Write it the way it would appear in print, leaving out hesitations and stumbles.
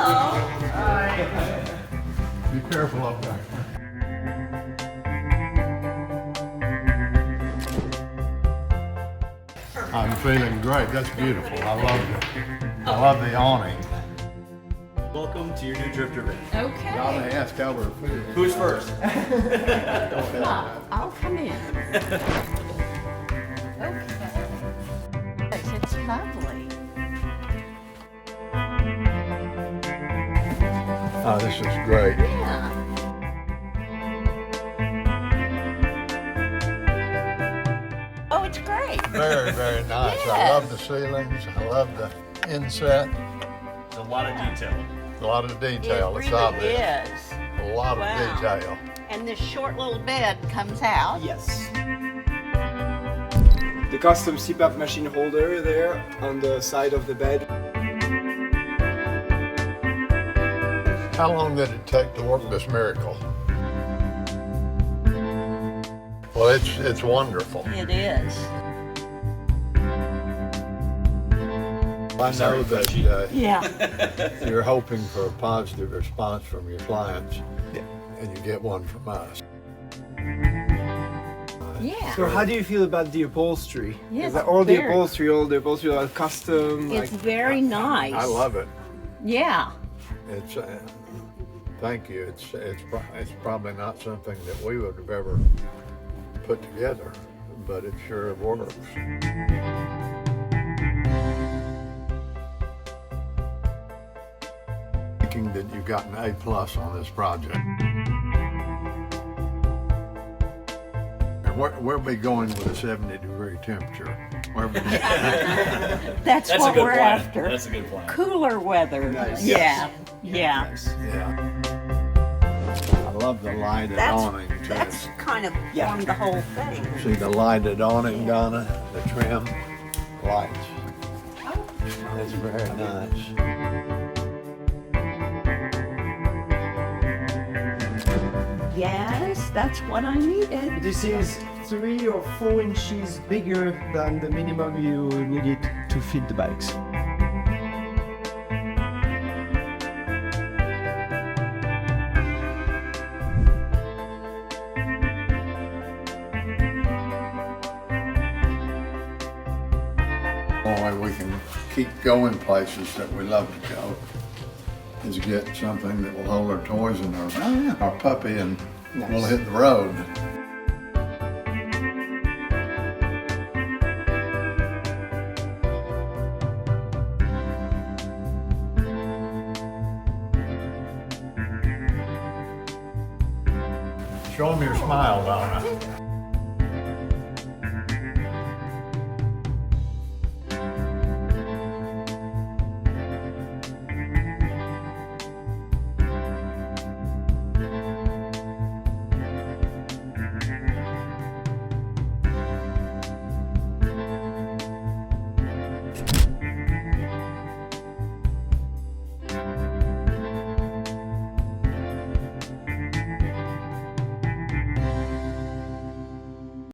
Hi. Be careful up there. I'm feeling great. That's beautiful. I love it. I love the awning. Welcome to your new drifter van. Okay. Donna asked how we're feeling. Who's first? I'll come in. Okay. It's lovely. Oh, this is great. Yeah. Oh, it's great. Very, very nice. I Yes. love the ceilings. I love the inset. It's a lot of detail. A lot of detail. It It's really obvious. is. A lot of Wow. detail. And this short little bed comes out. Yes. The custom CPAP machine holder there on the side of the bed. How long did it take to work this miracle? Well, it's wonderful. It is. I know that Yeah. you're hoping for a positive response from your clients, and you get one from us. Yeah. So how do you feel about the upholstery? Yes, Is that all the very. upholstery are custom? It's very nice. I love it. Yeah. It's thank you. It's probably not something that we would have ever put together, but it sure works. Thinking that you got an A+ on this project. And we'll be going with a 70-degree temperature. That's what good we're plan. after. That's a good plan. Cooler weather. Nice. Yeah. Yeah. Nice. Yeah. I love the lighted awning too. That's kind of Yeah. formed the whole thing. See the lighted awning, Donna? The trim lights. That's very nice. Yes, that's what I needed. This is 3 or 4 inches bigger than the minimum you needed to fit the bikes. Only way we can keep going places that we love to go is get something that will hold our toys and our puppy, and we'll hit the road. Show them your smile, Donna.